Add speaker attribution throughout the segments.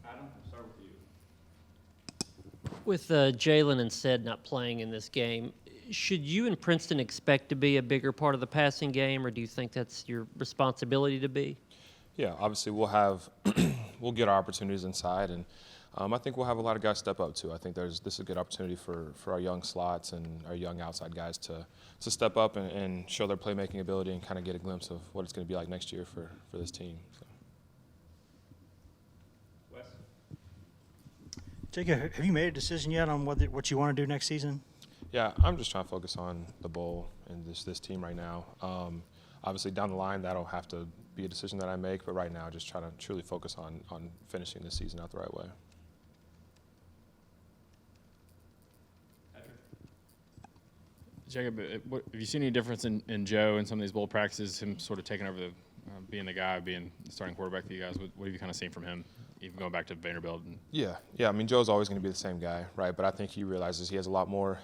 Speaker 1: Adam, we'll start with you.
Speaker 2: With Jalen and Said not playing in this game, should you and Princeton expect to be a bigger part of the passing game, or do you think that's your responsibility to be?
Speaker 3: Yeah, obviously we'll have we'll get our opportunities inside, and I think we'll have a lot of guys step up too. I think this is a good opportunity for our young slots and our young outside guys to step up and show their playmaking ability and kind of get a glimpse of what it's going to be like next year for this team. So.
Speaker 1: Wes?
Speaker 4: Jacob, have you made a decision yet on what you want to do next season?
Speaker 3: Yeah, I'm just trying to focus on the bowl and this team right now. Obviously, down the line, that'll have to be a decision that I make, but right now, just trying to truly focus on finishing this season out the right way.
Speaker 1: Jacob, have you seen any difference in Joe in some of these bowl practices, him sort of taking over being the guy, being the starting quarterback for you guys? What have you kind of seen from him, even going back to Vanderbilt?
Speaker 3: Yeah. I mean, Joe's always going to be the same guy, right? But I think he realizes he has a lot more,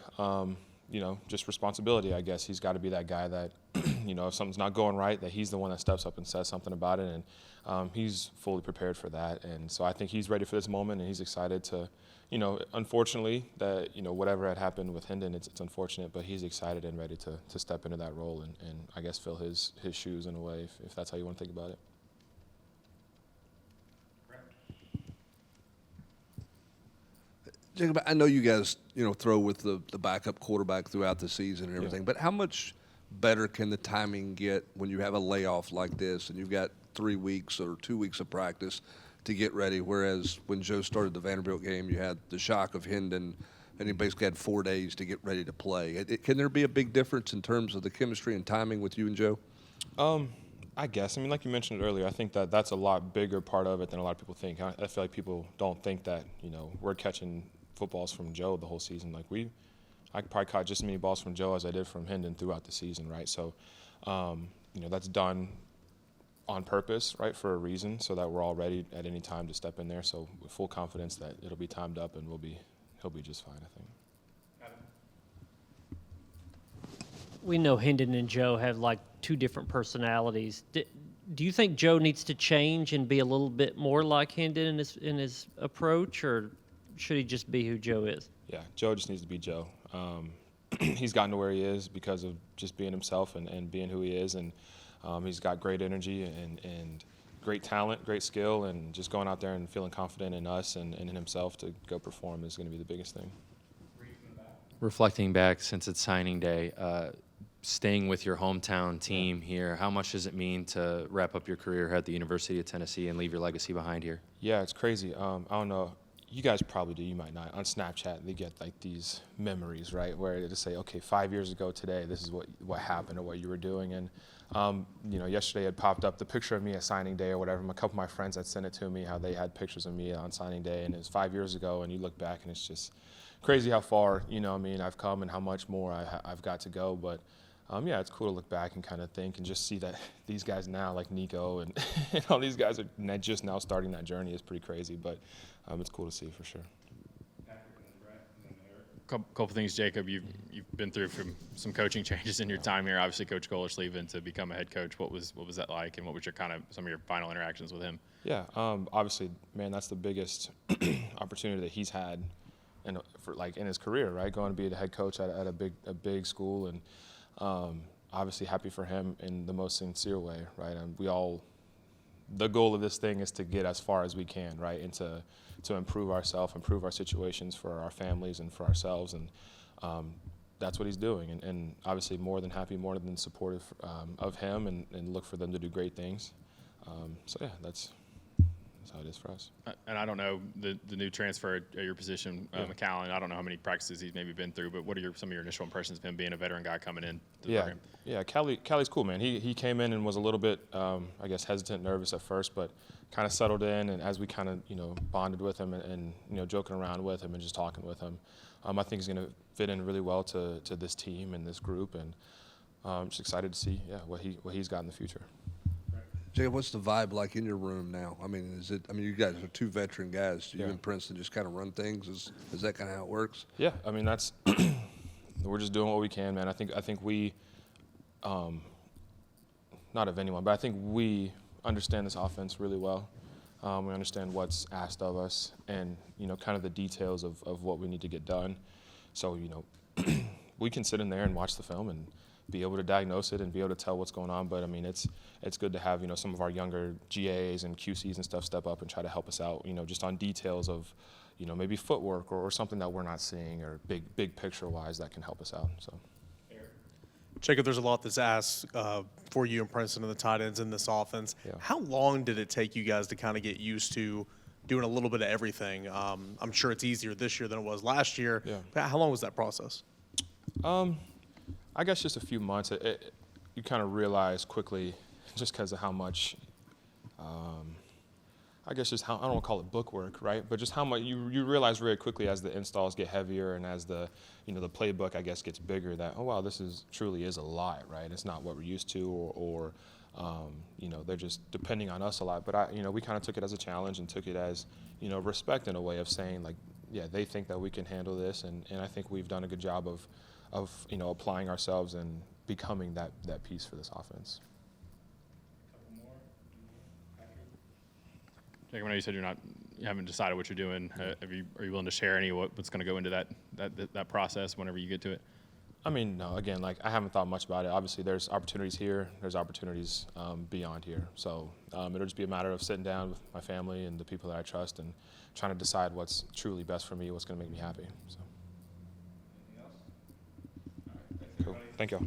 Speaker 3: just responsibility, I guess. He's got to be that guy that, if something's not going right, that he's the one that steps up and says something about it. And he's fully prepared for that. And so I think he's ready for this moment, and he's excited to, unfortunately, that, whatever had happened with Hendon, it's unfortunate, but he's excited and ready to step into that role and I guess fill his shoes in a way, if that's how you want to think about it.
Speaker 5: Jacob, I know you guys, throw with the backup quarterback throughout the season and everything,
Speaker 3: Yeah.
Speaker 5: but how much better can the timing get when you have a layoff like this and you've got 3 weeks or 2 weeks of practice to get ready, whereas when Joe started the Vanderbilt game, you had the shock of Hendon, and he basically had 4 days to get ready to play. Can there be a big difference in terms of the chemistry and timing with you and Joe?
Speaker 3: I guess. I mean, like you mentioned earlier, I think that's a lot bigger part of it than a lot of people think. I feel like people don't think that, we're catching footballs from Joe the whole season. I probably caught just as many balls from Joe as I did from Hendon throughout the season, right? So, that's done on purpose, right, for a reason, so that we're all ready at any time to step in there. So with full confidence that it'll be timed up and he'll be just fine, I think.
Speaker 2: We know Hendon and Joe have like two different personalities. Do you think Joe needs to change and be a little bit more like Hendon in his approach, or should he just be who Joe is?
Speaker 3: Yeah, Joe just needs to be Joe. He's gotten to where he is because of just being himself and being who he is, and he's got great energy and great talent, great skill, and just going out there and feeling confident in us and in himself to go perform is going to be the biggest thing.
Speaker 6: Reflecting back since it's signing day, staying with your hometown team here, how much does it mean to wrap up your career at the University of Tennessee and leave your legacy behind here?
Speaker 3: Yeah, it's crazy. I don't know. You guys probably do. You might not. On Snapchat, they get like these memories, right, where they just say, okay, 5 years ago today, this is what happened or what you were doing. And, yesterday it popped up the picture of me at signing day or whatever. A couple of my friends had sent it to me, how they had pictures of me on signing day. And it was 5 years ago, and you look back, and it's just crazy how far, I've come and how much more I've got to go. But, it's cool to look back and kind of think and just see that these guys now, like Nico and, and all these guys are just now starting that journey is pretty crazy. But it's cool to see for sure.
Speaker 1: Couple things, Jacob. You've been through from some coaching changes in your time here. Obviously, Coach Kohler's leaving to become a head coach. What was that like, and what was your some of your final interactions with him?
Speaker 3: Yeah, obviously, man, that's the biggest opportunity that he's had, in his career, right? Going to be the head coach at a big school, and obviously happy for him in the most sincere way, right? And the goal of this thing is to get as far as we can, right, and to improve ourselves, improve our situations for our families and for ourselves, and that's what he's doing. And obviously more than happy, more than supportive of him, and look for them to do great things. That's how it is for us.
Speaker 1: And I don't know the new transfer at your position, McAllen. I don't know how many practices he's maybe been through, but what are some of your initial impressions of him being a veteran guy coming in to the program?
Speaker 3: Yeah, Callie's cool, man. He came in and was a little bit, hesitant, nervous at first, but kind of settled in. And as we kind of, bonded with him and joking around with him and just talking with him, I think he's going to fit in really well to this team and this group. And I'm just excited to see, what he's got in the future.
Speaker 5: Jacob, what's the vibe like in your room now? I mean, you guys are two veteran guys. You
Speaker 3: Yeah.
Speaker 5: and Princeton just kind of run things. Is that kind of how it works?
Speaker 3: Yeah, I mean that's we're just doing what we can, man. I think we, not of anyone, but I think we understand this offense really well. We understand what's asked of us, and kind of the details of what we need to get done. So we can sit in there and watch the film and be able to diagnose it and be able to tell what's going on. But I mean, it's good to have some of our younger GAs and QCs and stuff step up and try to help us out. Just on details of maybe footwork or something that we're not seeing, or big picture wise that can help us out. So.
Speaker 7: Jacob, there's a lot that's asked for you and Princeton and the tight ends in this offense.
Speaker 3: Yeah.
Speaker 7: How long did it take you guys to kind of get used to doing a little bit of everything? I'm sure it's easier this year than it was last year.
Speaker 3: Yeah.
Speaker 7: But how long was that process?
Speaker 3: I guess just a few months. You kind of realize quickly, just because of how much, I guess just how, I don't want to call it bookwork, right? But just how much you realize very quickly as the installs get heavier and as the the playbook, I guess, gets bigger, that, oh wow, this truly is a lot, right? It's not what we're used to, or they're just depending on us a lot. But we kind of took it as a challenge and took it as respect, in a way of saying, like, yeah, they think that we can handle this, and I think we've done a good job of applying ourselves and becoming that piece for this offense.
Speaker 1: Jacob, I know you said you haven't decided what you're doing. Are you willing to share any what's going to go into that process whenever you get to it?
Speaker 3: I mean, no. Again, like, I haven't thought much about it. Obviously, there's opportunities here. There's opportunities beyond here. So it'll just be a matter of sitting down with my family and the people that I trust and trying to decide what's truly best for me, what's going to make me happy. So. Cool. Thank you all.